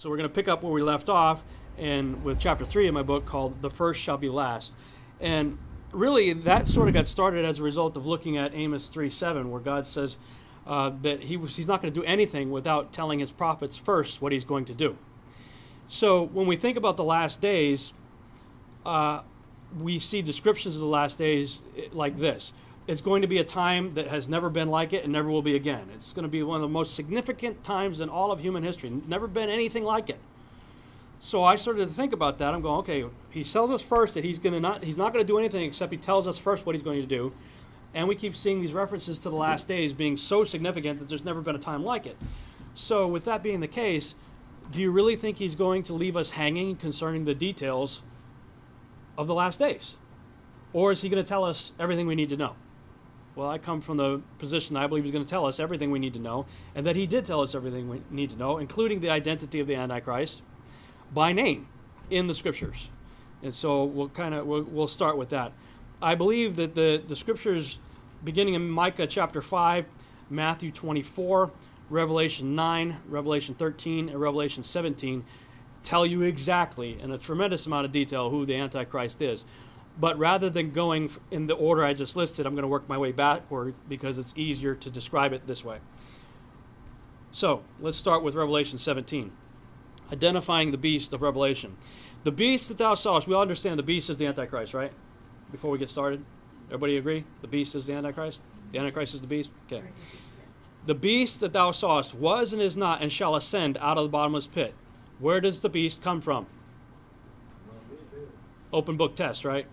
So we're going to pick up where we left off, and with chapter 3 of my book called The First Shall Be Last. And really, that sort of got started as a result of looking at Amos 3:7, where God says that he's not going to do anything without telling his prophets first what he's going to do. So when we think about the last days, we see descriptions of the last days like this. It's going to be a time that has never been like it and never will be again. It's going to be one of the most significant times in all of human history. Never been anything like it. So I started to think about that. I'm going, okay, he tells us first that he's not going to do anything except he tells us first what he's going to do. And we keep seeing these references to the last days being so significant that there's never been a time like it. So with that being the case, do you really think he's going to leave us hanging concerning the details of the last days? Or is he going to tell us everything we need to know? Well, I come from the position that I believe he's going to tell us everything we need to know, and that he did tell us everything we need to know, including the identity of the Antichrist by name in the scriptures. And so we'll start with that. I believe that the scriptures beginning in Micah chapter 5, Matthew 24, Revelation 9, Revelation 13, and Revelation 17 tell you exactly, in a tremendous amount of detail, who the Antichrist is. But rather than going in the order I just listed, I'm going to work my way backward because it's easier to describe it this way. So let's start with Revelation 17, identifying the beast of Revelation. The beast that thou sawest, we all understand the beast is the Antichrist, right? Before we get started, everybody agree? The beast is the Antichrist? The Antichrist is the beast? Okay. The beast that thou sawest was and is not and shall ascend out of the bottomless pit. Where does the beast come from? Open book test, right?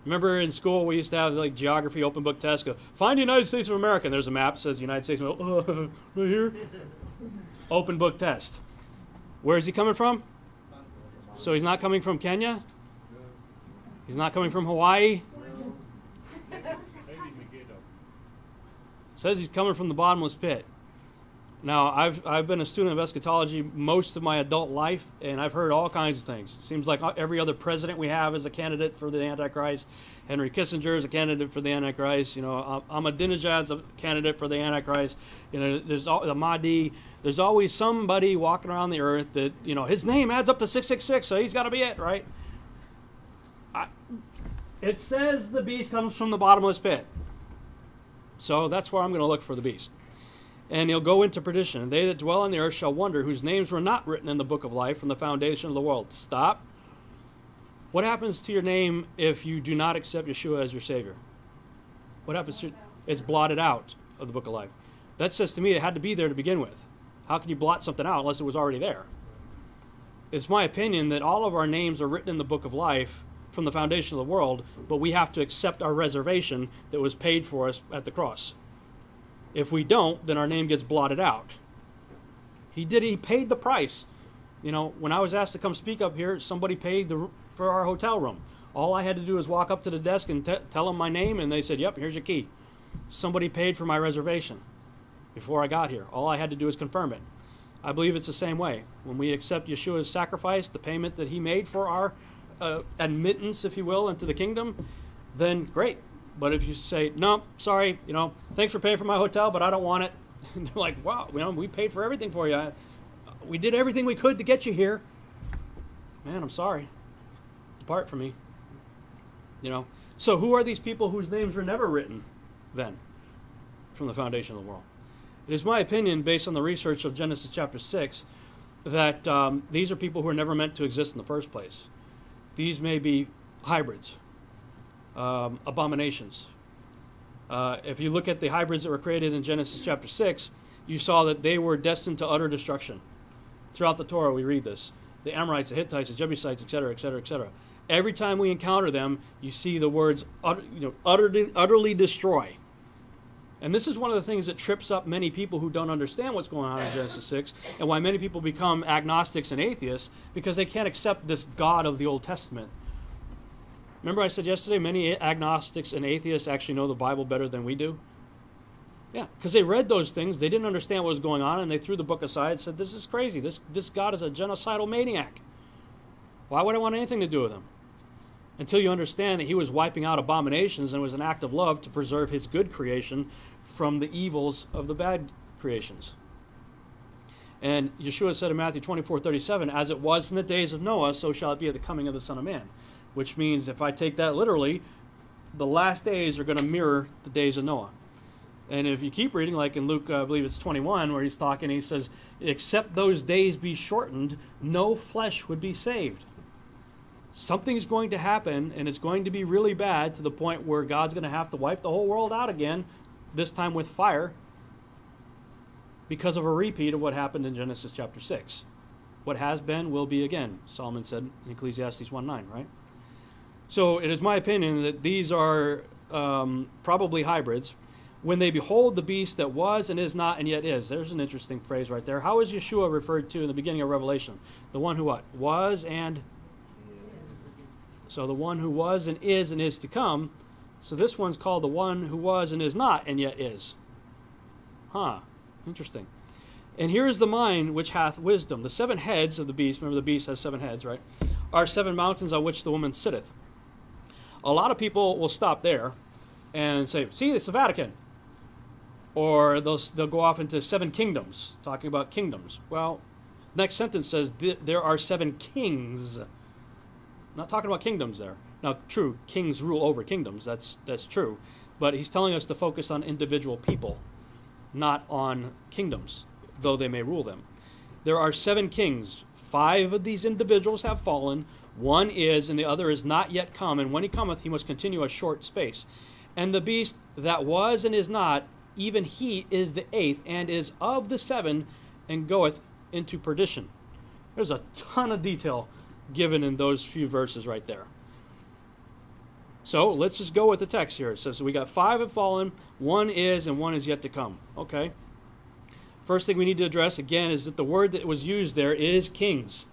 Remember in school we used to have like geography open book test. Go, find the United States of America. And there's a map that says United States of America. Right here. Open book test. Where is he coming from? So he's not coming from Kenya? He's not coming from Hawaii? Says he's coming from the bottomless pit. Now, I've been a student of eschatology most of my adult life, and I've heard all kinds of things. Seems like every other president we have is a candidate for the Antichrist. Henry Kissinger is a candidate for the Antichrist. You know, Ahmadinejad's a candidate for the Antichrist. You know, there's the Mahdi. There's always somebody walking around the earth that, you know, his name adds up to 666, so he's got to be it, right? It says the beast comes from the bottomless pit. So that's where I'm going to look for the beast. And he'll go into perdition. And they that dwell on the earth shall wonder, whose names were not written in the book of life from the foundation of the world. Stop. What happens to your name if you do not accept Yeshua as your Savior? What happens to it? It's blotted out of the book of life. That says to me it had to be there to begin with. How can you blot something out unless it was already there? It's my opinion that all of our names are written in the book of life from the foundation of the world, but we have to accept our reservation that was paid for us at the cross. If we don't, then our name gets blotted out. He paid the price. You know, when I was asked to come speak up here, somebody paid for our hotel room. All I had to do was walk up to the desk and tell them my name, and they said, yep, here's your key. Somebody paid for my reservation before I got here. All I had to do is confirm it. I believe it's the same way. When we accept Yeshua's sacrifice, the payment that he made for our admittance, if you will, into the kingdom, then great. But if you say, no, sorry, you know, thanks for paying for my hotel, but I don't want it. And they're like, wow, you know, we paid for everything for you. We did everything we could to get you here. Man, I'm sorry. Depart from me. You know. So who are these people whose names were never written then from the foundation of the world? It is my opinion, based on the research of Genesis chapter 6, that these are people who are never meant to exist in the first place. These may be hybrids. Abominations. If you look at the hybrids that were created in Genesis chapter 6, you saw that they were destined to utter destruction. Throughout the Torah, we read this. The Amorites, the Hittites, the Jebusites, etc., etc., etc. Every time we encounter them, you see the words utterly destroy. And this is one of the things that trips up many people who don't understand what's going on in Genesis 6, and why many people become agnostics and atheists, because they can't accept this God of the Old Testament. Remember I said yesterday, many agnostics and atheists actually know the Bible better than we do? Yeah, because they read those things, they didn't understand what was going on, and they threw the book aside and said, this is crazy, this God is a genocidal maniac. Why would I want anything to do with him? Until you understand that he was wiping out abominations, and it was an act of love to preserve his good creation from the evils of the bad creations. And Yeshua said in Matthew 24:37, as it was in the days of Noah, so shall it be at the coming of the Son of Man. Which means, if I take that literally, the last days are going to mirror the days of Noah. And if you keep reading, like in Luke, I believe it's 21, where he's talking, he says, except those days be shortened, no flesh would be saved. Something's going to happen, and it's going to be really bad, to the point where God's going to have to wipe the whole world out again, this time with fire, because of a repeat of what happened in Genesis chapter 6. What has been will be again, Solomon said in Ecclesiastes 1:9, right? So it is my opinion that these are probably hybrids. When they behold the beast that was and is not and yet is. There's an interesting phrase right there. How is Yeshua referred to in the beginning of Revelation? The one who what? Was and... So the one who was and is to come. So this one's called the one who was and is not and yet is. Huh. Interesting. And here is the mind which hath wisdom. The 7 heads of the beast, remember the beast has 7 heads, right? Are 7 mountains on which the woman sitteth. A lot of people will stop there and say, see, it's the Vatican. Or they'll go off into 7 kingdoms, talking about kingdoms. Well, next sentence says there are 7 kings. Not talking about kingdoms there. Now, true, kings rule over kingdoms. That's true. But he's telling us to focus on individual people, not on kingdoms, though they may rule them. There are 7 kings. 5 of these individuals have fallen. 1 is, and the other is not yet come. And when he cometh, he must continue a short space. And the beast that was and is not, even he is the 8th, and is of the 7, and goeth into perdition. There's a ton of detail given in those few verses right there. So let's just go with the text here. It says we got 5 have fallen, 1 is, and 1 is yet to come. Okay. First thing we need to address again is that the word that was used there is kings.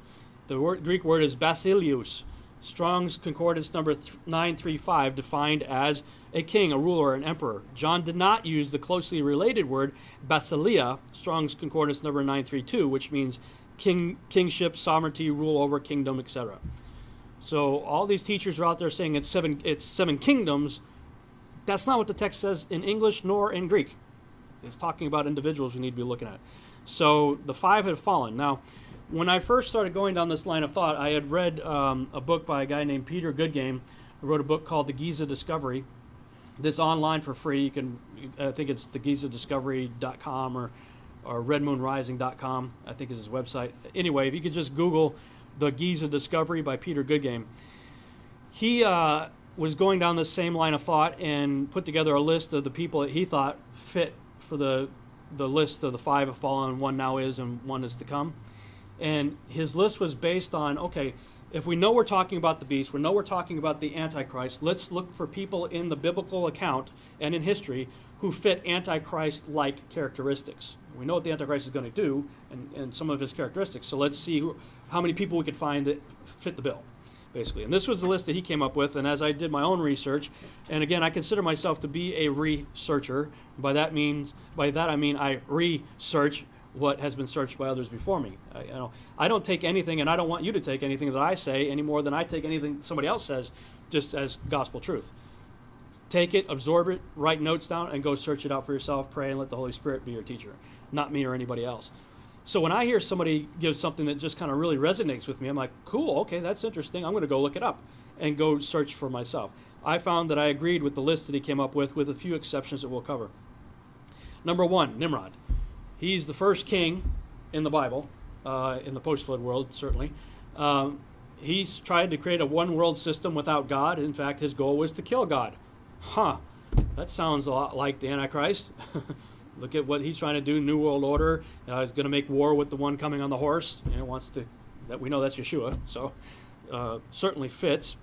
The Greek word is basileus. Strong's Concordance number 935 defined as a king, a ruler, an emperor. John did not use the closely related word basileia, Strong's Concordance number 932, which means kingship, sovereignty, rule over kingdom, etc. So all these teachers are out there saying it's seven kingdoms. That's not what the text says in English nor in Greek. It's talking about individuals we need to be looking at. So the 5 had fallen. Now, when I first started going down this line of thought, I had read a book by a guy named Peter Goodgame, who wrote a book called The Giza Discovery. This online for free. You can, I think it's thegizadiscovery.com or redmoonrising.com, I think is his website. Anyway, if you could just Google The Giza Discovery by Peter Goodgame. He was going down this same line of thought and put together a list of the people that he thought fit for the list of the 5 have fallen, 1 now is, and 1 is to come. And his list was based on, okay, if we know we're talking about the beast, we know we're talking about the Antichrist, let's look for people in the biblical account and in history who fit Antichrist-like characteristics. We know what the Antichrist is going to do and some of his characteristics. So let's see how many people we could find that fit the bill, basically. And this was the list that he came up with. And as I did my own research, and again, I consider myself to be a researcher. By that I mean I research what has been searched by others before me. I don't take anything, and I don't want you to take anything that I say any more than I take anything somebody else says, just as gospel truth. Take it, absorb it, write notes down, and go search it out for yourself. Pray and let the Holy Spirit be your teacher, not me or anybody else. So when I hear somebody give something that just kind of really resonates with me, I'm like, cool, okay, that's interesting. I'm going to go look it up and go search for myself. I found that I agreed with the list that he came up with a few exceptions that we'll cover. Number 1, Nimrod. He's the first king in the Bible, in the post-flood world, certainly. He's tried to create a one-world system without God. In fact, his goal was to kill God. That sounds a lot like the Antichrist. Look at what he's trying to do, New World Order. He's going to make war with the one coming on the horse. We know that's Yeshua, so certainly fits.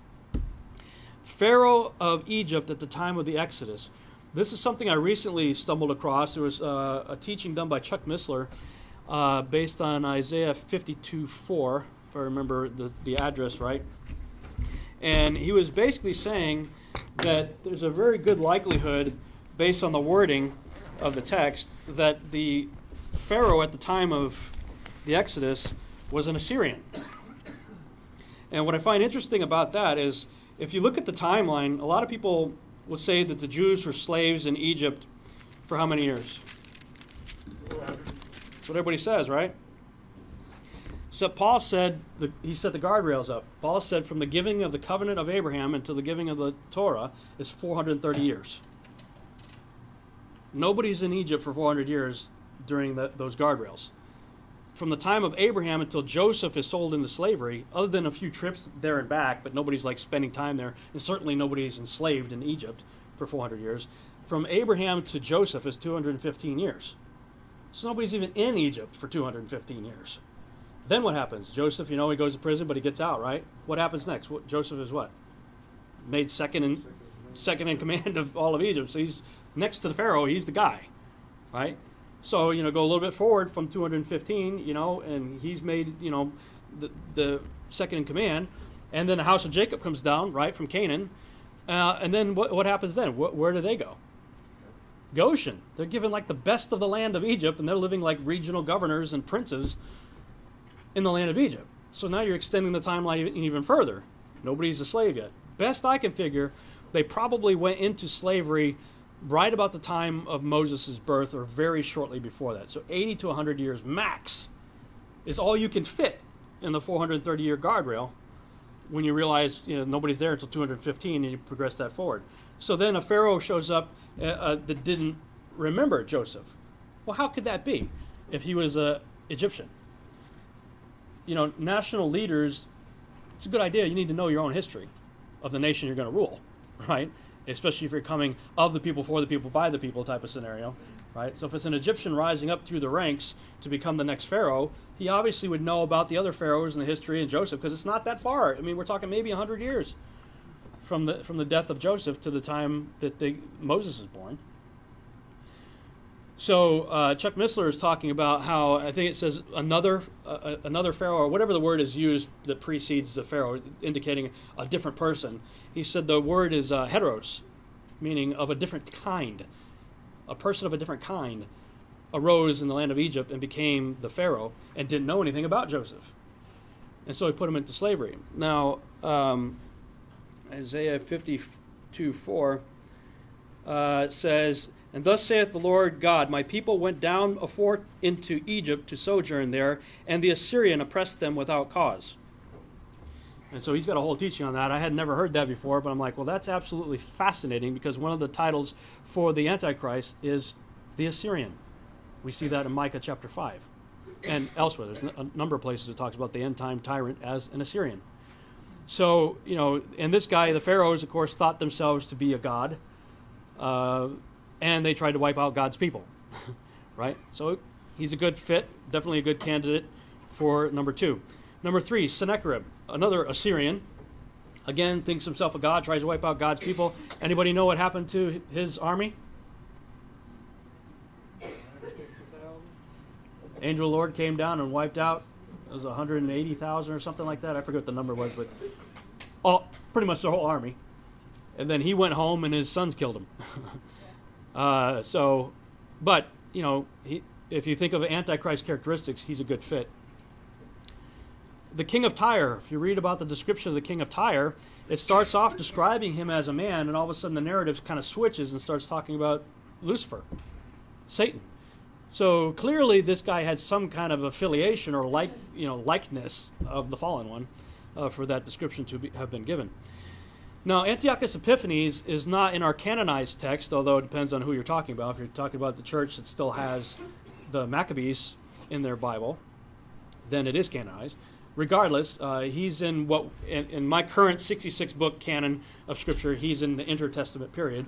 Pharaoh of Egypt at the time of the Exodus. This is something I recently stumbled across. There was a teaching done by Chuck Missler based on Isaiah 52:4, if I remember the address right. And he was basically saying that there's a very good likelihood, based on the wording of the text, that the Pharaoh at the time of the Exodus was an Assyrian. And what I find interesting about that is, if you look at the timeline, a lot of people will say that the Jews were slaves in Egypt for how many years? That's what everybody says, right? So Paul said, he set the guardrails up. Paul said from the giving of the covenant of Abraham until the giving of the Torah is 430 years. Nobody's in Egypt for 400 years during those guardrails. From the time of Abraham until Joseph is sold into slavery, other than a few trips there and back, but nobody's like spending time there, and certainly nobody's enslaved in Egypt for 400 years. From Abraham to Joseph is 215 years. So nobody's even in Egypt for 215 years. Then what happens? Joseph, he goes to prison, but he gets out, right? What happens next? Joseph is what? Made second in command of all of Egypt. So he's next to the Pharaoh. He's the guy, right? So, go a little bit forward from 215, and he's made, the second in command. And then the house of Jacob comes down, right, from Canaan. And then what happens then? Where do they go? Goshen. They're given like the best of the land of Egypt, and they're living like regional governors and princes in the land of Egypt. So now you're extending the timeline even further. Nobody's a slave yet. Best I can figure, they probably went into slavery right about the time of Moses' birth or very shortly before that. So 80 to 100 years max is all you can fit in the 430-year guardrail when you realize nobody's there until 215 and you progress that forward. So then a Pharaoh shows up that didn't remember Joseph. Well, how could that be if he was an Egyptian? National leaders, it's a good idea. You need to know your own history of the nation you're going to rule, right? Especially if you're coming of the people, for the people, by the people type of scenario, right? So if it's an Egyptian rising up through the ranks to become the next Pharaoh, he obviously would know about the other pharaohs in the history and Joseph, because it's not that far. I mean, we're talking maybe 100 years from the death of Joseph to the time that Moses is born. So Chuck Missler is talking about how, I think it says another Pharaoh, or whatever the word is used that precedes the Pharaoh, indicating a different person. He said the word is heteros, meaning of a different kind. A person of a different kind arose in the land of Egypt and became the Pharaoh and didn't know anything about Joseph. And so he put him into slavery. Now, Isaiah 52:4 says, "And thus saith the Lord God, my people went down afore into Egypt to sojourn there, and the Assyrian oppressed them without cause." And so he's got a whole teaching on that. I had never heard that before, but I'm like, well, that's absolutely fascinating, because one of the titles for the Antichrist is the Assyrian. We see that in Micah chapter 5 and elsewhere. There's a number of places it talks about the end-time tyrant as an Assyrian. So, and this guy, the pharaohs, of course, thought themselves to be a god, and they tried to wipe out God's people, right? So he's a good fit, definitely a good candidate for number 2. Number 3, Sennacherib, another Assyrian. Again, thinks himself a god, tries to wipe out God's people. Anybody know what happened to his army? Angel of the Lord came down and wiped out, it was 180,000 or something like that. I forget what the number was, but pretty much the whole army. And then he went home and his sons killed him. But if you think of Antichrist characteristics, he's a good fit. The king of Tyre, if you read about the description of the king of Tyre, it starts off describing him as a man, and all of a sudden the narrative kind of switches and starts talking about Lucifer, Satan. So clearly this guy had some kind of affiliation or likeness of the fallen one for that description to have been given. Now, Antiochus Epiphanes is not in our canonized text, although it depends on who you're talking about. If you're talking about the church that still has the Maccabees in their Bible, then it is canonized. Regardless, he's in in my current 66-book canon of Scripture, he's in the intertestament period.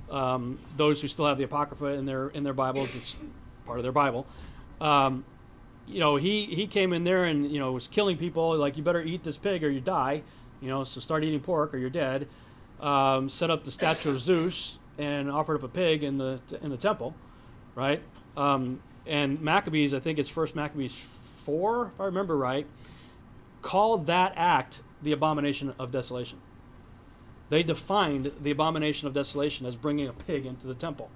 Those who still have the Apocrypha in their Bibles, it's part of their Bible. He came in there and was killing people, like, you better eat this pig or you die. So start eating pork or you're dead. Set up the statue of Zeus and offered up a pig in the temple, right? And Maccabees, I think it's 1 Maccabees 4, if I remember right, called that act the abomination of desolation. They defined the abomination of desolation as bringing a pig into the temple.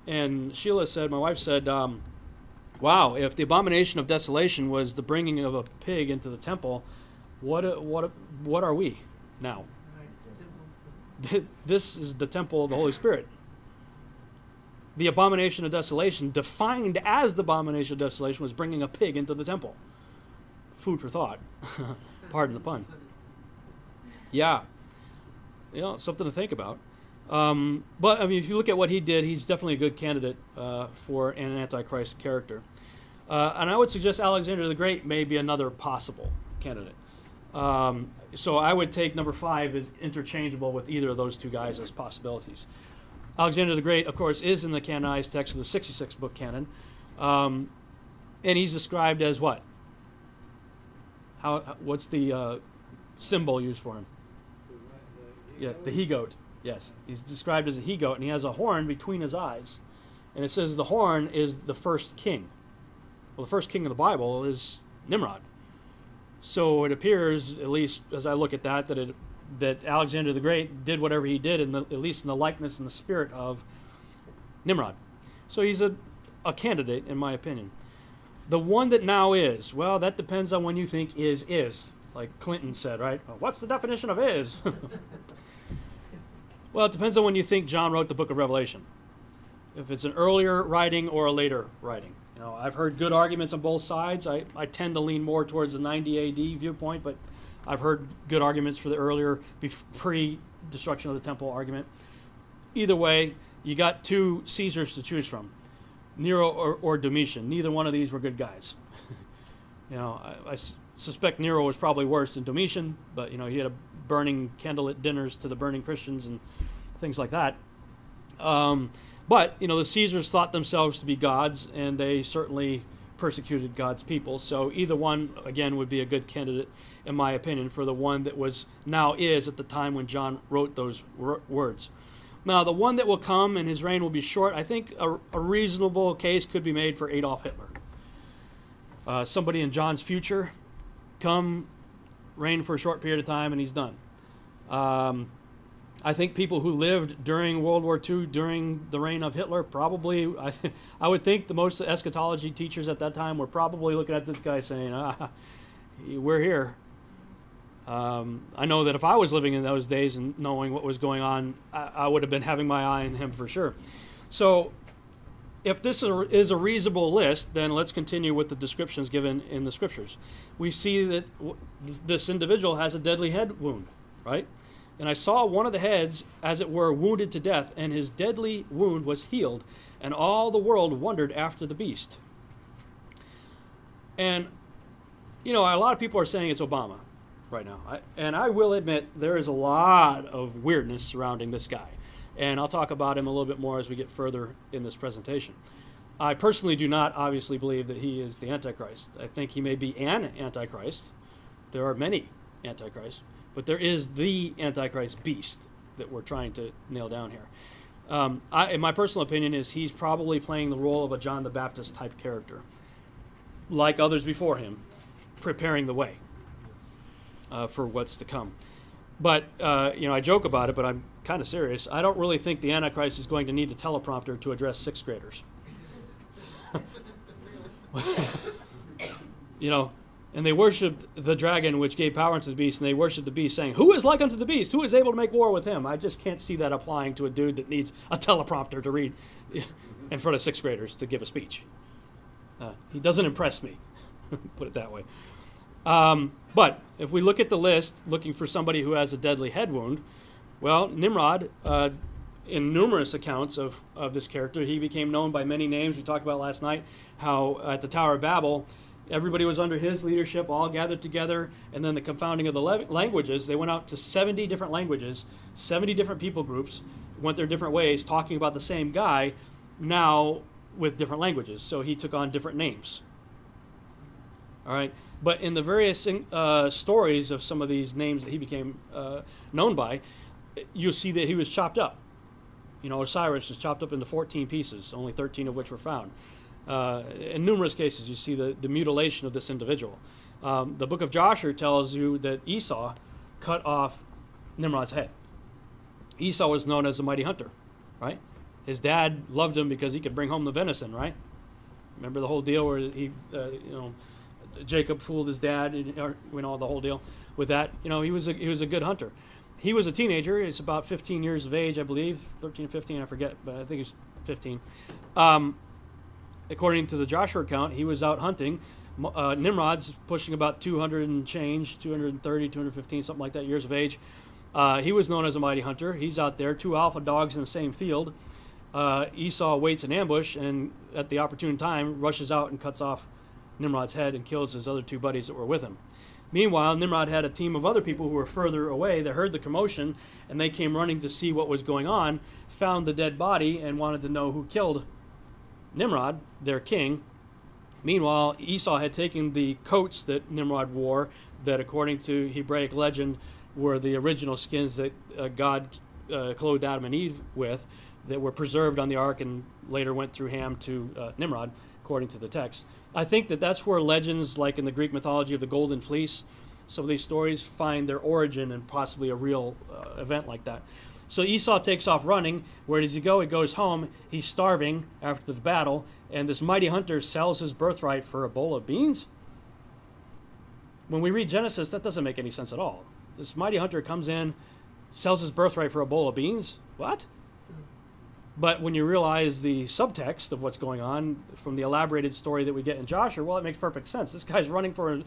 And Sheila said, my wife said, wow, if the abomination of desolation was the bringing of a pig into the temple, what are we now? This is the temple of the Holy Spirit. The abomination of desolation, defined as the abomination of desolation, was bringing a pig into the temple. food for thought. Pardon the pun. Yeah. Something to think about. But, I mean, if you look at what he did, he's definitely a good candidate for an Antichrist character. And I would suggest Alexander the Great may be another possible candidate. So I would take number 5 as interchangeable with either of those two guys as possibilities. Alexander the Great, of course, is in the canonized text of the 66 book canon. And he's described as what? What's the symbol used for him? Yeah, the he-goat. Yes, he's described as a he-goat, and he has a horn between his eyes. And it says the horn is the first king. Well, the first king of the Bible is Nimrod. So it appears, at least as I look at that Alexander the Great did whatever he did, at least in the likeness and the spirit of Nimrod. So he's a candidate, in my opinion. The one that now is, well, that depends on when you think is. Like Clinton said, right? Well, what's the definition of is? Well, it depends on when you think John wrote the book of Revelation. If it's an earlier writing or a later writing. I've heard good arguments on both sides. I tend to lean more towards the 90 AD viewpoint, but I've heard good arguments for the earlier, pre-destruction of the temple argument. Either way, you got two Caesars to choose from, Nero or Domitian. Neither one of these were good guys. I suspect Nero was probably worse than Domitian, but he had a burning candlelit dinners to the burning Christians and things like that. But the Caesars thought themselves to be gods, and they certainly persecuted God's people. So either one, again, would be a good candidate, in my opinion, for the one that is at the time when John wrote those words. Now, the one that will come and his reign will be short, I think a reasonable case could be made for Adolf Hitler. Somebody in John's future reign for a short period of time, and he's done. I think people who lived during World War II, during the reign of Hitler, probably, I would think the most eschatology teachers at that time were probably looking at this guy saying, we're here. I know that if I was living in those days and knowing what was going on, I would have been having my eye on him for sure. So if this is a reasonable list, then let's continue with the descriptions given in the scriptures. We see that this individual has a deadly head wound, right? And I saw one of the heads, as it were, wounded to death, and his deadly wound was healed, and all the world wondered after the beast. And, a lot of people are saying it's Obama right now. And I will admit there is a lot of weirdness surrounding this guy. And I'll talk about him a little bit more as we get further in this presentation. I personally do not obviously believe that he is the Antichrist. I think he may be an Antichrist. There are many Antichrists. But there is the Antichrist beast that we're trying to nail down here. In my personal opinion, is he's probably playing the role of a John the Baptist type character, like others before him, preparing the way for what's to come. But, I joke about it, but I'm kind of serious. I don't really think the Antichrist is going to need a teleprompter to address sixth graders. And they worshipped the dragon, which gave power unto the beast, and they worshipped the beast, saying, "Who is like unto the beast? Who is able to make war with him?" I just can't see that applying to a dude that needs a teleprompter to read in front of sixth graders to give a speech. He doesn't impress me, put it that way. But if we look at the list, looking for somebody who has a deadly head wound, well, Nimrod, in numerous accounts of this character, he became known by many names. We talked about last night how at the Tower of Babel, everybody was under his leadership, all gathered together, and then the confounding of the languages. They went out to 70 different languages, 70 different people groups, went their different ways, talking about the same guy, now with different languages. So he took on different names. All right, but in the various stories of some of these names that he became known by, you'll see that he was chopped up. Osiris was chopped up into 14 pieces, only 13 of which were found. In numerous cases, you see the mutilation of this individual. The book of Joshua tells you that Esau cut off Nimrod's head. Esau was known as a mighty hunter, right? His dad loved him because he could bring home the venison, right? Remember the whole deal where Jacob fooled his dad, the whole deal with that. He was a good hunter. He was a teenager. He's about 15 years of age, I believe, 13 or 15, I forget, but I think he's 15. According to the Joshua account, he was out hunting Nimrod's pushing about 200 and change, 230, 215, something like that, years of age. He was known as a mighty hunter. He's out there, 2 alpha dogs in the same field. Esau waits in ambush and at the opportune time rushes out and cuts off Nimrod's head and kills his other 2 buddies that were with him. Meanwhile, Nimrod had a team of other people who were further away that heard the commotion, and they came running to see what was going on, found the dead body, and wanted to know who killed Nimrod, their king. Meanwhile, Esau had taken the coats that Nimrod wore that, according to Hebraic legend, were the original skins that God clothed Adam and Eve with, that were preserved on the ark and later went through Ham to Nimrod, according to the text. I think that that's where legends, like in the Greek mythology of the Golden Fleece, some of these stories find their origin in possibly a real event like that. So Esau takes off running. Where does he go? He goes home. He's starving after the battle, and this mighty hunter sells his birthright for a bowl of beans? When we read Genesis, that doesn't make any sense at all. This mighty hunter comes in, sells his birthright for a bowl of beans? What? But when you realize the subtext of what's going on from the elaborated story that we get in Joshua, well, it makes perfect sense. This guy's running for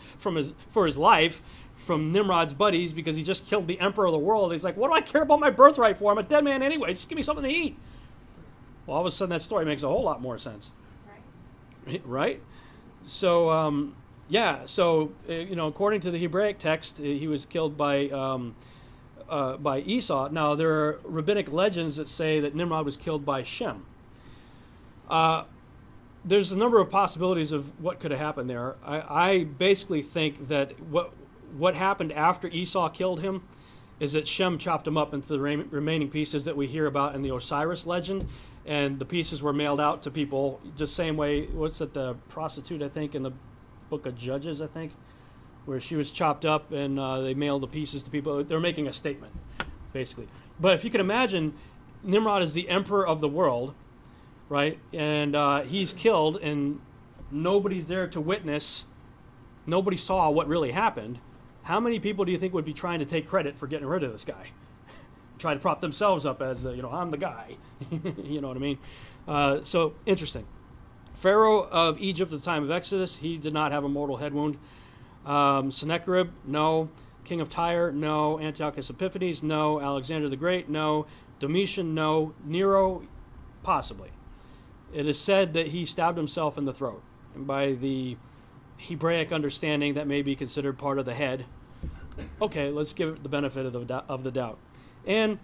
his life from Nimrod's buddies because he just killed the emperor of the world. He's like, what do I care about my birthright for? I'm a dead man anyway. Just give me something to eat. Well, all of a sudden that story makes a whole lot more sense. Right? So, according to the Hebraic text, he was killed by Esau. Now, there are rabbinic legends that say that Nimrod was killed by Shem. There's a number of possibilities of what could have happened there. I basically think that what happened after Esau killed him is that Shem chopped him up into the remaining pieces that we hear about in the Osiris legend, and the pieces were mailed out to people just same way, what's that, the prostitute, I think, in the book of Judges, I think, where she was chopped up and they mailed the pieces to people. They're making a statement, basically. But if you can imagine, Nimrod is the emperor of the world, right? And he's killed, and nobody's there to witness. Nobody saw what really happened. How many people do you think would be trying to take credit for getting rid of this guy? Try to prop themselves up as, I'm the guy. You know what I mean? So, interesting. Pharaoh of Egypt at the time of Exodus, he did not have a mortal head wound. Sennacherib, no. King of Tyre, no. Antiochus Epiphanes, no. Alexander the Great, no. Domitian, no. Nero, possibly. It is said that he stabbed himself in the throat. And by the Hebraic understanding, that may be considered part of the head. Okay, let's give it the benefit of the doubt. And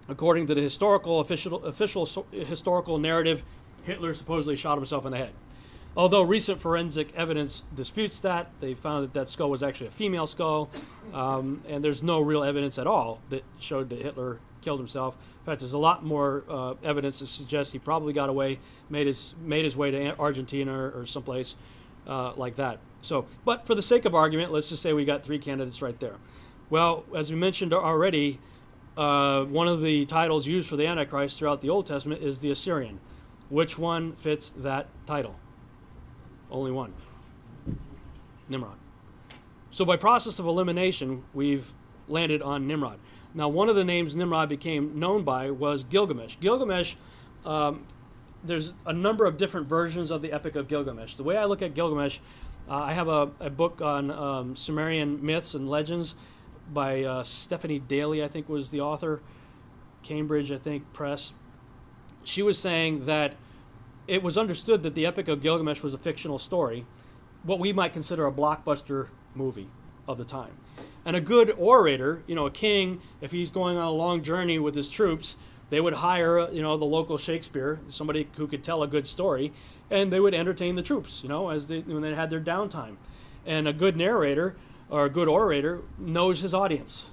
according to the official historical narrative, Hitler supposedly shot himself in the head. Although recent forensic evidence disputes that, they found that skull was actually a female skull, and there's no real evidence at all that showed that Hitler killed himself. In fact, there's a lot more evidence that suggests he probably got away, made his way to Argentina or someplace like that. So, but for the sake of argument, let's just say we got 3 candidates right there. Well, as we mentioned already, one of the titles used for the Antichrist throughout the Old Testament is the Assyrian. Which one fits that title? Only one. Nimrod. So by process of elimination, we've landed on Nimrod. Now, one of the names Nimrod became known by was Gilgamesh. Gilgamesh, there's a number of different versions of the Epic of Gilgamesh. The way I look at Gilgamesh, I have a book on Sumerian myths and legends by Stephanie Daly, I think was the author, Cambridge, I think, Press. She was saying that it was understood that the Epic of Gilgamesh was a fictional story, what we might consider a blockbuster movie of the time. And a good orator, a king, if he's going on a long journey with his troops, they would hire, the local Shakespeare, somebody who could tell a good story, and they would entertain the troops, when they had their downtime. And a good narrator or a good orator knows his audience.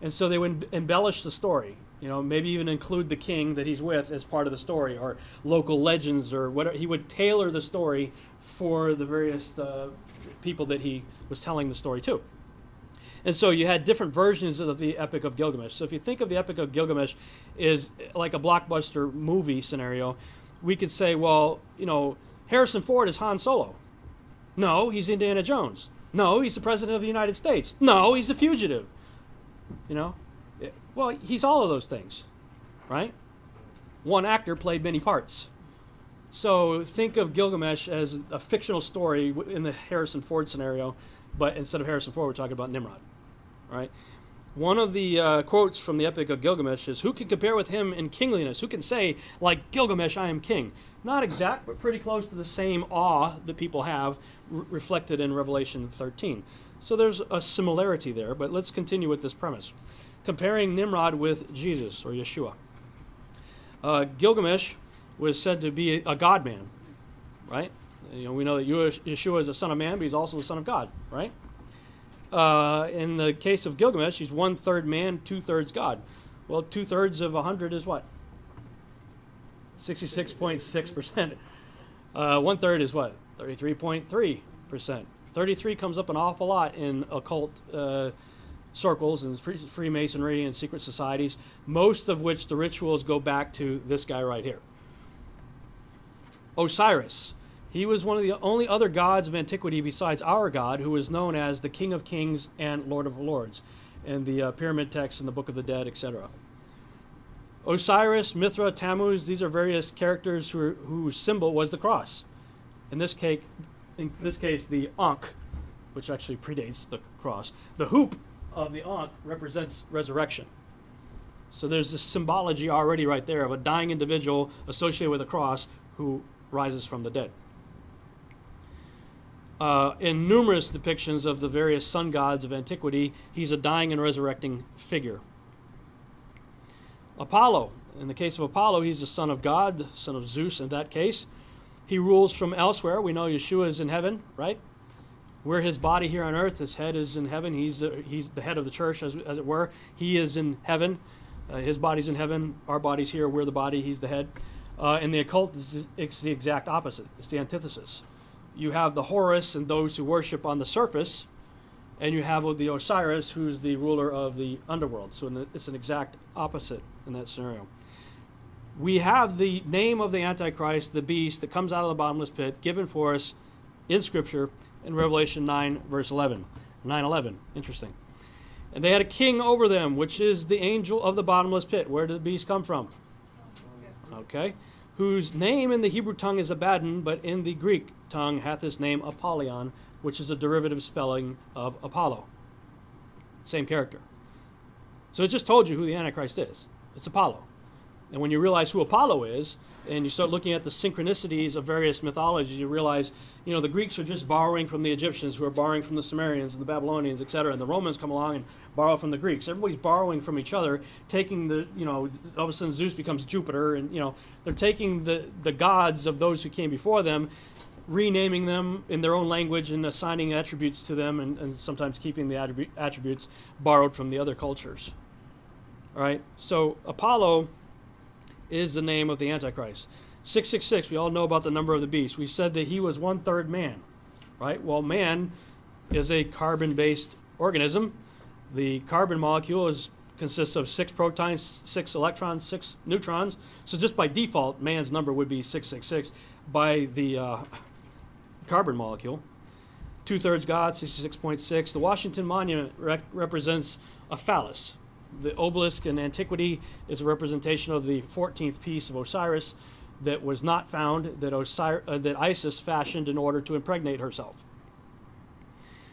And so they would embellish the story. Maybe even include the king that he's with as part of the story, or local legends, or whatever. He would tailor the story for the various people that he was telling the story to. And so you had different versions of the Epic of Gilgamesh. So if you think of the Epic of Gilgamesh is like a blockbuster movie scenario, we could say, well, Harrison Ford is Han Solo. No, he's Indiana Jones. No, he's the President of the United States. No, he's a fugitive. Well, he's all of those things, right? One actor played many parts. So think of Gilgamesh as a fictional story in the Harrison Ford scenario, but instead of Harrison Ford, we're talking about Nimrod, right? One of the quotes from the Epic of Gilgamesh is, "Who can compare with him in kingliness? Who can say, like Gilgamesh, I am king?" Not exact, but pretty close to the same awe that people have reflected in Revelation 13. So there's a similarity there, but let's continue with this premise. Comparing Nimrod with Jesus, or Yeshua. Gilgamesh was said to be a God-man, right? You know, we know that Yeshua is the son of man, but he's also the son of God, right? In the case of Gilgamesh, he's 1/3 man, 2/3 God. Well, 2/3 of 100 is what? 66.6%. 1/3 is what? 33.3%. 33 comes up an awful lot in occult circles and Freemasonry and secret societies, most of which the rituals go back to this guy right here. Osiris. He was one of the only other gods of antiquity besides our God, who was known as the King of Kings and Lord of Lords in the pyramid texts and the Book of the Dead, etc. Osiris, Mithra, Tammuz, these are various characters whose symbol was the cross. In this case, the Ankh, which actually predates the cross. The hoop of the Ankh represents resurrection. So there's this symbology already right there of a dying individual associated with a cross who rises from the dead. In numerous depictions of the various sun gods of antiquity, he's a dying and resurrecting figure. Apollo. In the case of Apollo, he's the son of God, the son of Zeus in that case. He rules from elsewhere. We know Yeshua is in heaven, right? We're his body here on earth. His head is in heaven. He's the head of the church, as it were. He is in heaven. His body's in heaven. Our body's here. We're the body. He's the head. In the occult, it's the exact opposite. It's the antithesis. You have the Horus and those who worship on the surface, and you have the Osiris, who's the ruler of the underworld. So it's an exact opposite in that scenario. We have the name of the Antichrist, the beast that comes out of the bottomless pit, given for us in Scripture in Revelation 9, verse 11. 9:11. Interesting. And they had a king over them, which is the angel of the bottomless pit. Where did the beast come from? Okay. Whose name in the Hebrew tongue is Abaddon, but in the Greek tongue hath his name Apollyon, which is a derivative spelling of Apollo. Same character. So it just told you who the Antichrist is. It's Apollo. And when you realize who Apollo is, and you start looking at the synchronicities of various mythologies, you realize, you know, the Greeks are just borrowing from the Egyptians, who are borrowing from the Sumerians and the Babylonians, etc., and the Romans come along and borrow from the Greeks. Everybody's borrowing from each other, taking the, you know, all of a sudden Zeus becomes Jupiter, and, you know, they're taking the gods of those who came before them, renaming them in their own language and assigning attributes to them, and sometimes keeping the attributes borrowed from the other cultures. All right, so Apollo is the name of the Antichrist. 666, we all know about the number of the beast. We said that he was 1/3 man, right? Well, man is a carbon-based organism. The carbon molecule consists of 6 protons, 6 electrons, 6 neutrons. So just by default, man's number would be 666 by the carbon molecule. 2/3 God, 66.6. The Washington Monument represents a phallus. The obelisk in antiquity is a representation of the 14th piece of Osiris that was not found, that Isis fashioned in order to impregnate herself.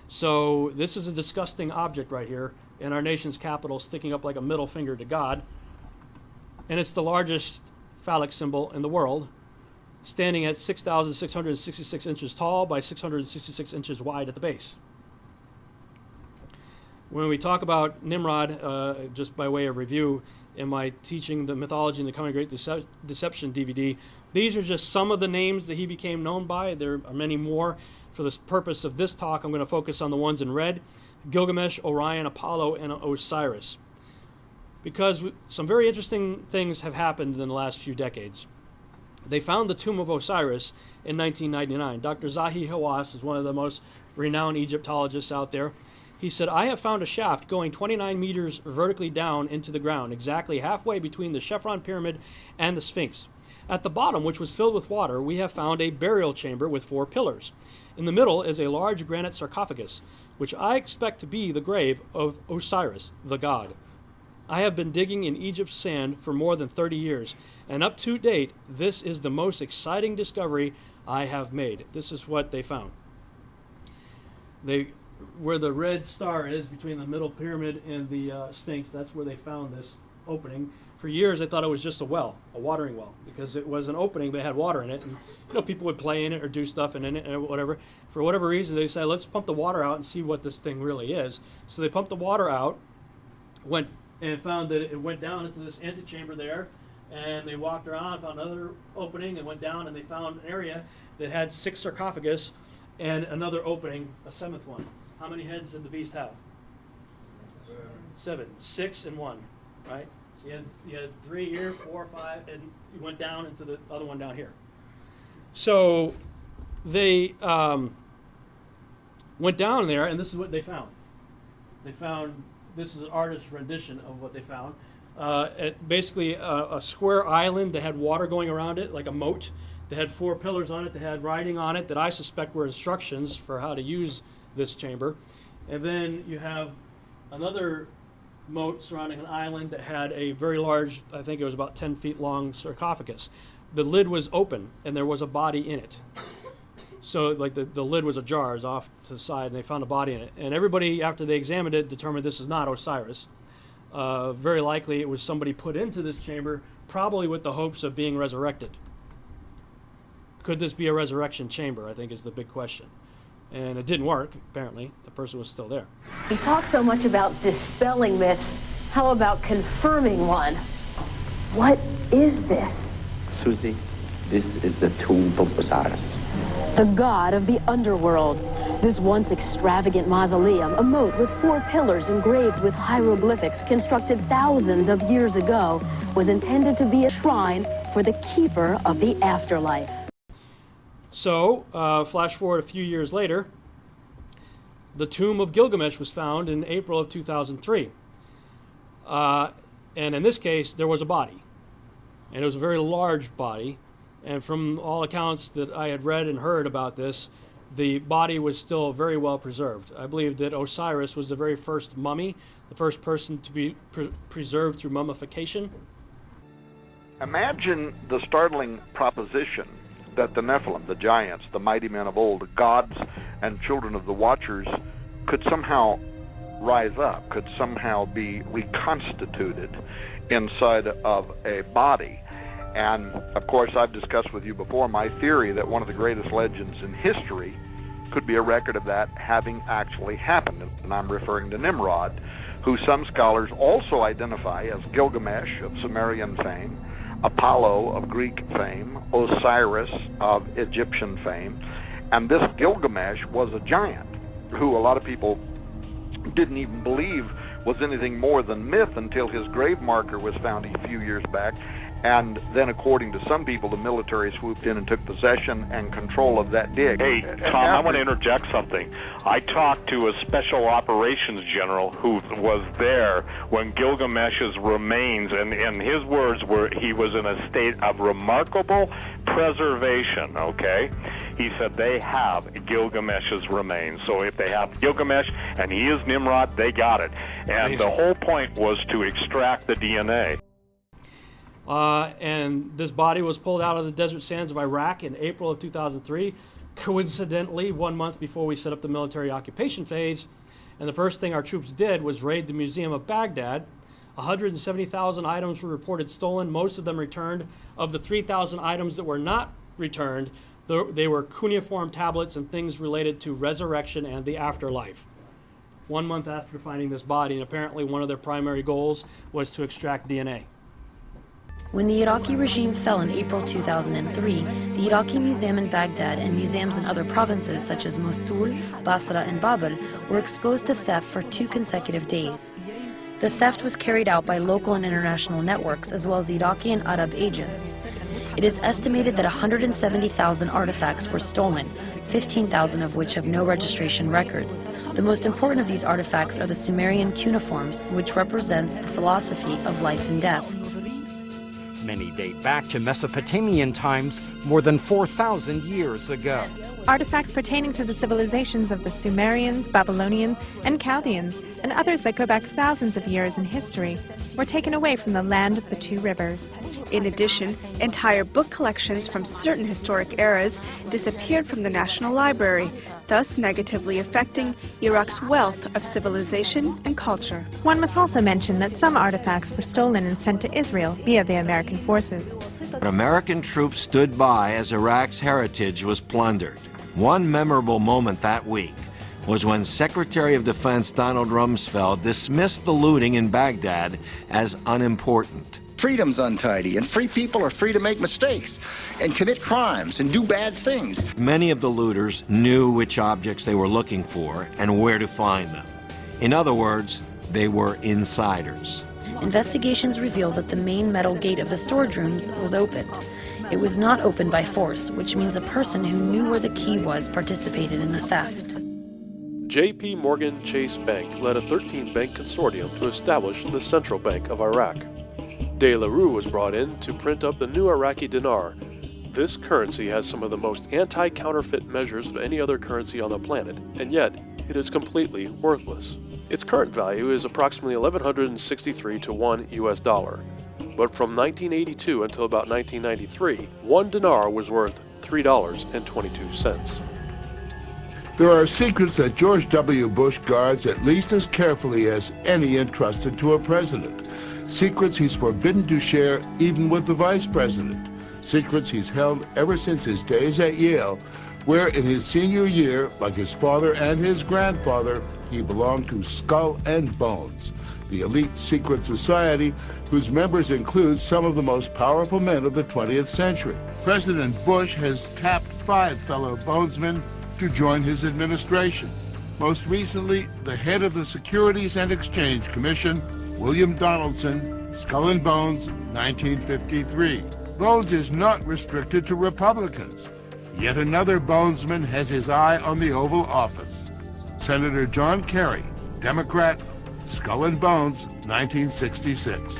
So this is a disgusting object right here in our nation's capital, sticking up like a middle finger to God. And it's the largest phallic symbol in the world, standing at 6,666 inches tall by 666 inches wide at the base. When we talk about Nimrod, just by way of review, in my Teaching the Mythology and the Coming Great Deception DVD, these are just some of the names that he became known by. There are many more. For the purpose of this talk, I'm going to focus on the ones in red: Gilgamesh, Orion, Apollo, and Osiris. Because some very interesting things have happened in the last few decades. They found the tomb of Osiris in 1999. Dr. Zahi Hawass is one of the most renowned Egyptologists out there. He said, "I have found a shaft going 29 meters vertically down into the ground, exactly halfway between the Chevron pyramid and the Sphinx. At the bottom, which was filled with water, we have found a burial chamber with 4 pillars. In the middle is a large granite sarcophagus, which I expect to be the grave of Osiris, the god. I have been digging in Egypt's sand for more than 30 years, and up to date, this is the most exciting discovery I have made. This is what they found. Where the red star is between the middle pyramid and the Sphinx, that's where they found this opening. For years, they thought it was just a well, a watering well, because it was an opening, but it had water in it. And people would play in it or do stuff in it or whatever. For whatever reason, they decided, let's pump the water out and see what this thing really is. So they pumped the water out, went and found that it went down into this antechamber there, and they walked around, found another opening, and went down, and they found an area that had 6 sarcophagus and another opening, a 7th one. How many heads did the beast have? 7. 6 and 1, right? So you had 3 here, 4, 5, and you went down into the other one down here. So they went down there, and this is what they found. They found, this is an artist's rendition of what they found. Basically a square island that had water going around it, like a moat. They had 4 pillars on it that had writing on it that I suspect were instructions for how to use this chamber. And then you have another moat surrounding an island that had a very large, I think it was about 10 feet long sarcophagus. The lid was open and there was a body in it. So like the lid was ajar, it was off to the side, and they found a body in it. And everybody, after they examined it, determined this is not Osiris. Very likely it was somebody put into this chamber, probably with the hopes of being resurrected. Could this be a resurrection chamber, I think is the big question. And it didn't work, apparently. The person was still there. We talk so much about dispelling myths. How about confirming one? What is this? Susie, this is the tomb of Osiris. The god of the underworld. This once extravagant mausoleum, a moat with 4 pillars engraved with hieroglyphics constructed thousands of years ago, was intended to be a shrine for the keeper of the afterlife. So, flash forward a few years later, the tomb of Gilgamesh was found in April of 2003. And in this case, there was a body. And it was a very large body. And from all accounts that I had read and heard about this, the body was still very well preserved. I believe that Osiris was the very first mummy, the first person to be preserved through mummification. Imagine the startling proposition that the Nephilim, the giants, the mighty men of old, the gods and children of the Watchers, could somehow rise up, could somehow be reconstituted inside of a body. And, of course, I've discussed with you before my theory that one of the greatest legends in history could be a record of that having actually happened. And I'm referring to Nimrod, who some scholars also identify as Gilgamesh of Sumerian fame, Apollo of Greek fame, Osiris of Egyptian fame. And this Gilgamesh was a giant who a lot of people didn't even believe was anything more than myth until his grave marker was found a few years back. And then, according to some people, the military swooped in and took possession and control of that dig. Hey, Tom, I want to interject something. I talked to a special operations general who was there when Gilgamesh's remains, and his words were he was in a state of remarkable preservation, okay? He said they have Gilgamesh's remains. So if they have Gilgamesh and he is Nimrod, they got it. And the whole point was to extract the DNA. And this body was pulled out of the desert sands of Iraq in April of 2003, coincidentally 1 month before we set up the military occupation phase. And the first thing our troops did was raid the Museum of Baghdad. 170,000 items were reported stolen, most of them returned. Of the 3,000 items that were not returned, they were cuneiform tablets and things related to resurrection and the afterlife. 1 month after finding this body, and apparently one of their primary goals was to extract DNA. When the Iraqi regime fell in April 2003, the Iraqi Museum in Baghdad and museums in other provinces such as Mosul, Basra, and Babel were exposed to theft for 2 consecutive days. The theft was carried out by local and international networks as well as Iraqi and Arab agents. It is estimated that 170,000 artifacts were stolen, 15,000 of which have no registration records. The most important of these artifacts are the Sumerian cuneiforms, which represents the philosophy of life and death. Many date back to Mesopotamian times, more than 4,000 years ago. Artifacts pertaining to the civilizations of the Sumerians, Babylonians, and Chaldeans, and others that go back thousands of years in history. were taken away from the land of the two rivers. In addition, entire book collections from certain historic eras disappeared from the National Library, thus negatively affecting Iraq's wealth of civilization and culture. One must also mention that some artifacts were stolen and sent to Israel via the American forces. American troops stood by as Iraq's heritage was plundered. One memorable moment that week was when Secretary of Defense Donald Rumsfeld dismissed the looting in Baghdad as unimportant. Freedom's untidy, and free people are free to make mistakes and commit crimes and do bad things. Many of the looters knew which objects they were looking for and where to find them. In other words, they were insiders. Investigations revealed that the main metal gate of the storage rooms was opened. It was not opened by force, which means a person who knew where the key was participated in the theft. J.P. Morgan Chase Bank led a 13-bank consortium to establish the Central Bank of Iraq. De La Rue was brought in to print up the new Iraqi dinar. This currency has some of the most anti-counterfeit measures of any other currency on the planet, and yet it is completely worthless. Its current value is approximately $1,163 to $1 US. But from 1982 until about 1993, one dinar was worth $3.22. There are secrets that George W. Bush guards at least as carefully as any entrusted to a president. Secrets he's forbidden to share even with the vice president. Secrets he's held ever since his days at Yale, where in his senior year, like his father and his grandfather, he belonged to Skull and Bones, the elite secret society whose members include some of the most powerful men of the 20th century. President Bush has tapped 5 fellow bonesmen to join his administration. Most recently, the head of the Securities and Exchange Commission, William Donaldson, Skull and Bones, 1953. Bones is not restricted to Republicans. Yet another bonesman has his eye on the Oval Office. Senator John Kary, Democrat, Skull and Bones, 1966.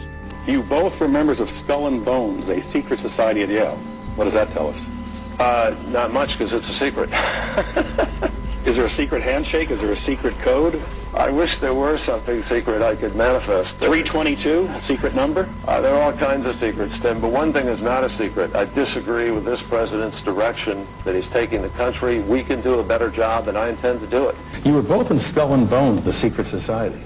You both were members of Skull and Bones, a secret society at Yale. What does that tell us? Not much, because it's a secret. Is there a secret handshake? Is there a secret code? I wish there were something secret I could manifest. 322, secret number? There are all kinds of secrets, Tim, but one thing is not a secret. I disagree with this president's direction that he's taking the country. We can do a better job, and I intend to do it. You were both in Skull and Bones, the secret society.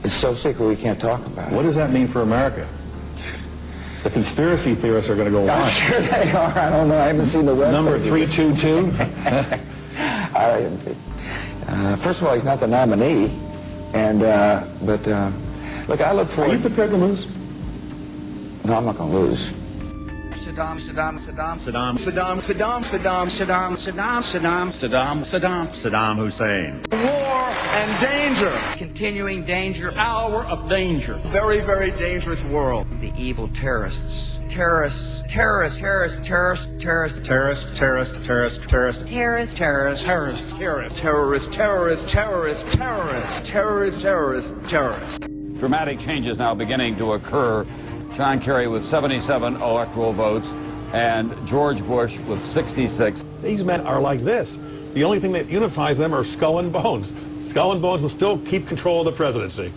It's so secret we can't talk about it. What does that mean for America? The conspiracy theorists are going to go I'm wild. sure they are. I don't know. I haven't seen the web. Number 322? First of all, he's not the nominee, and but look, I look forward. Are you prepared to lose? No, I'm not going to lose. Saddam Hussein. War and danger. Continuing danger, hour of danger. Very, very dangerous world. The evil terrorists. Terrorists. Terrorists. Terrorists. Terrorists. Terrorists. Terrorists. Terrorists. Terrorists. Terrorists. Terrorists. Terrorists. Terrorists. Terrorists. Terrorists. Terrorists. Terrorists. Terrorists. Terrorists. Terrorists. Dramatic changes now beginning to occur. John Kerry with 77 electoral votes and George Bush with 66. These men are like this. The only thing that unifies them are Skull and Bones. Skull and Bones will still keep control of the presidency.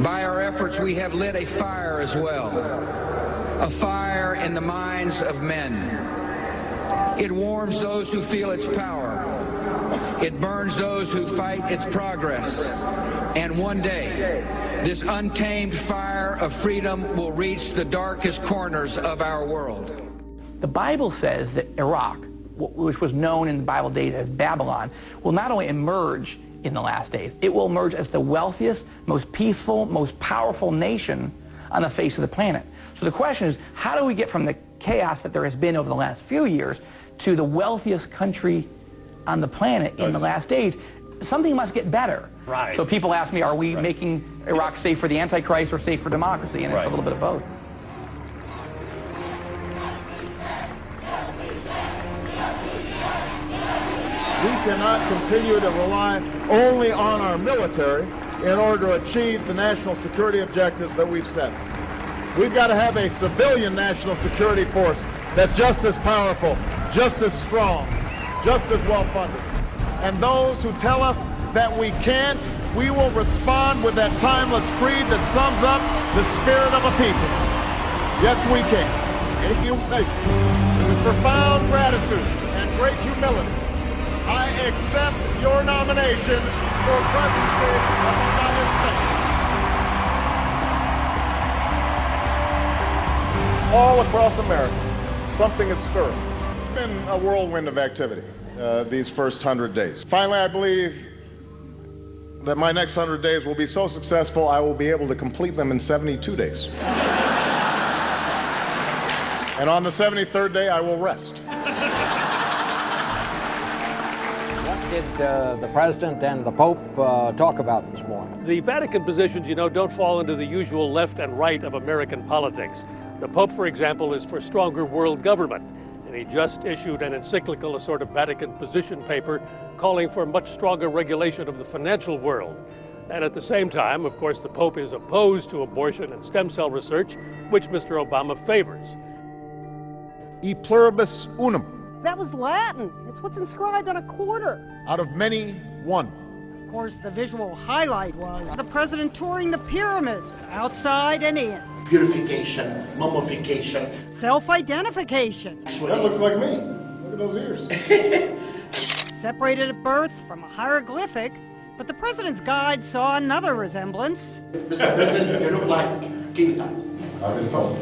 By our efforts, we have lit a fire as well. A fire in the minds of men. It warms those who feel its power. It burns those who fight its progress. And one day, this untamed fire of freedom will reach the darkest corners of our world. The Bible says that Iraq, which was known in the Bible days as Babylon, will not only emerge in the last days, it will emerge as the wealthiest, most peaceful, most powerful nation on the face of the planet. So the question is, how do we get from the chaos that there has been over the last few years to the wealthiest country on the planet in the last days? Something must get better. Right. So people ask me, are we making Iraq safe for the Antichrist or safe for democracy? And it's a little bit of both. We cannot continue to rely only on our military in order to achieve the national security objectives that we've set. We've got to have a civilian national security force that's just as powerful, just as strong, just as well funded. And those who tell us that we can't, we will respond with that timeless creed that sums up the spirit of a people. Yes, we can. With profound gratitude and great humility, I accept your nomination for presidency of the United States. All across America, something is stirring. It's been a whirlwind of activity these first 100 days. Finally, I believe that my next 100 days will be so successful I will be able to complete them in 72 days. And on the 73rd day, I will rest. What did the President and the Pope talk about this morning? The Vatican positions, don't fall into the usual left and right of American politics. The Pope, for example, is for stronger world government, and he just issued an encyclical, a sort of Vatican position paper, calling for much stronger regulation of the financial world. And at the same time, of course, the Pope is opposed to abortion and stem cell research, which Mr. Obama favors. E pluribus unum. That was Latin. It's what's inscribed on a quarter. Out of many, one. Of course, the visual highlight was the president touring the pyramids, outside and in. Purification, mummification. Self-identification. That looks like me. Look at those ears. Separated at birth from a hieroglyphic, but the president's guide saw another resemblance. Mr. President, you look like King Tut. I've been told.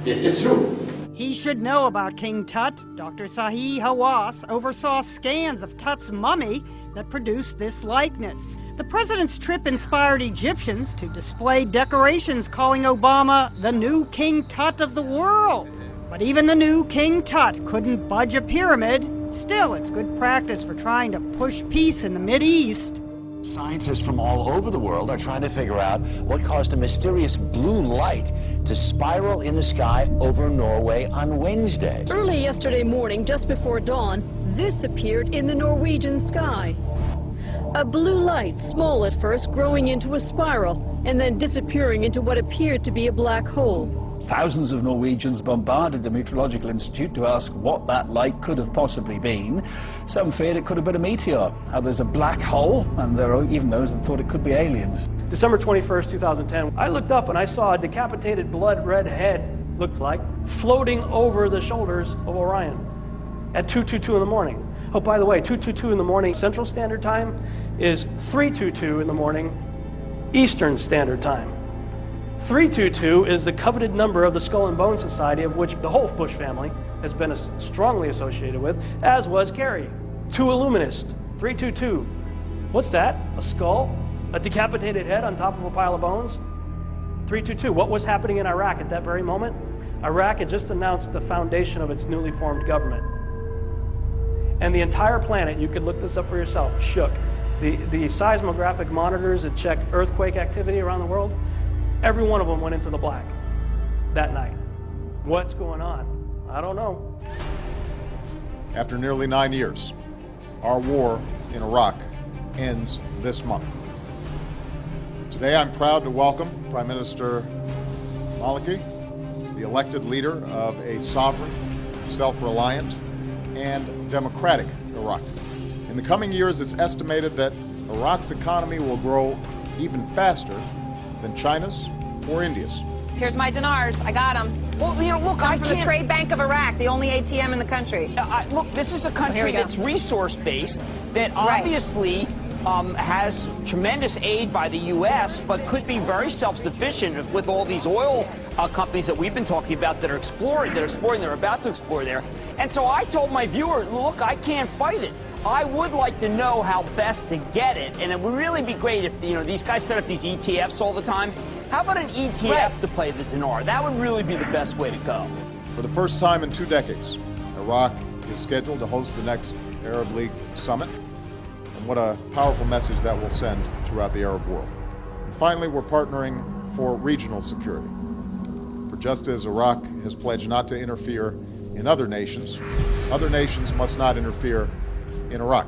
Yes, it's true. He should know about King Tut. Dr. Yehōshu'a oversaw scans of Tut's mummy that produced this likeness. The president's trip inspired Egyptians to display decorations calling Obama the new King Tut of the world. But even the new King Tut couldn't budge a pyramid. Still, it's good practice for trying to push peace in the Mideast. Scientists from all over the world are trying to figure out what caused a mysterious blue light to spiral in the sky over Norway on Wednesday. Early yesterday morning, just before dawn, this appeared in the Norwegian sky. A blue light, small at first, growing into a spiral, and then disappearing into what appeared to be a black hole. Thousands of Norwegians bombarded the Meteorological Institute to ask what that light could have possibly been. Some feared it could have been a meteor, others a black hole, and there are even those that thought it could be aliens. December 21st, 2010, I looked up and I saw a decapitated blood red head, looked like, floating over the shoulders of Orion at 2:22 in the morning. Oh, by the way, 2:22 in the morning Central Standard Time is 3:22 in the morning Eastern Standard Time. 322 is the coveted number of the Skull and Bone Society, of which the whole Bush family has been strongly associated with, as was Kary. Two Illuminists, 322. What's that? A skull? A decapitated head on top of a pile of bones? 322. What was happening in Iraq at that very moment? Iraq had just announced the foundation of its newly formed government. And the entire planet, you could look this up for yourself, shook. The seismographic monitors that check earthquake activity around the world, every one of them went into the black that night. What's going on? I don't know. After nearly 9 years, our war in Iraq ends this month. Today I'm proud to welcome Prime Minister Maliki, the elected leader of a sovereign, self-reliant, and democratic Iraq. In the coming years, it's estimated that Iraq's economy will grow even faster than China's or India's. Here's my dinars. I got them. Well, look, I'm from the Trade Bank of Iraq, the only ATM in the country. Look, this is a country that's resource-based, that obviously has tremendous aid by the U.S., but could be very self-sufficient with all these oil companies that we've been talking about that are exploring, they're about to explore there. And so I told my viewer, look, I can't fight it. I would like to know how best to get it, and it would really be great if these guys set up these ETFs all the time. How about an ETF to play the dinar? That would really be the best way to go. For the first time in 2 decades, Iraq is scheduled to host the next Arab League summit, and what a powerful message that will send throughout the Arab world. And finally, we're partnering for regional security. For just as Iraq has pledged not to interfere in other nations must not interfere in Iraq.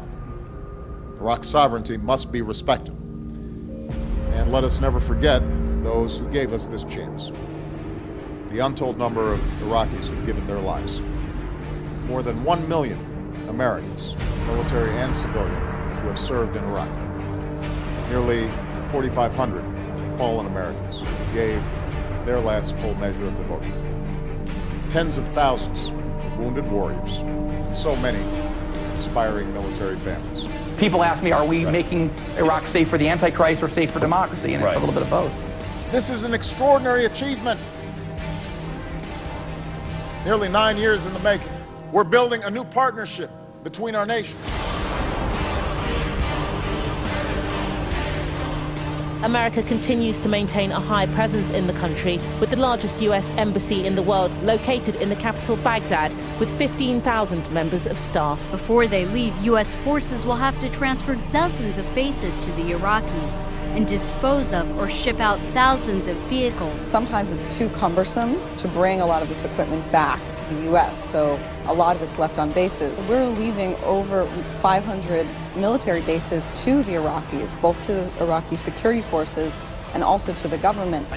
Iraq's sovereignty must be respected. And let us never forget those who gave us this chance. The untold number of Iraqis who've given their lives. More than 1 million Americans, military and civilian, who have served in Iraq. Nearly 4,500 fallen Americans gave their last full measure of devotion. Tens of thousands of wounded warriors, and so many aspiring military families. People ask me, are we making Iraq safe for the Antichrist or safe for democracy? And it's a little bit of both. This is an extraordinary achievement. Nearly 9 years in the making. We're building a new partnership between our nations. America continues to maintain a high presence in the country, with the largest U.S. embassy in the world located in the capital Baghdad, with 15,000 members of staff. Before they leave, U.S. forces will have to transfer dozens of bases to the Iraqis and dispose of or ship out thousands of vehicles. Sometimes it's too cumbersome to bring a lot of this equipment back to the U.S., so a lot of it's left on bases. We're leaving over 500 military bases to the Iraqis, both to the Iraqi security forces and also to the government.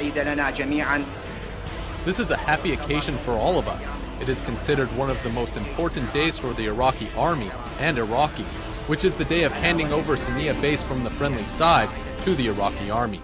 This is a happy occasion for all of us. It is considered one of the most important days for the Iraqi army and Iraqis, which is the day of handing over Sania base from the friendly side to the Iraqi army.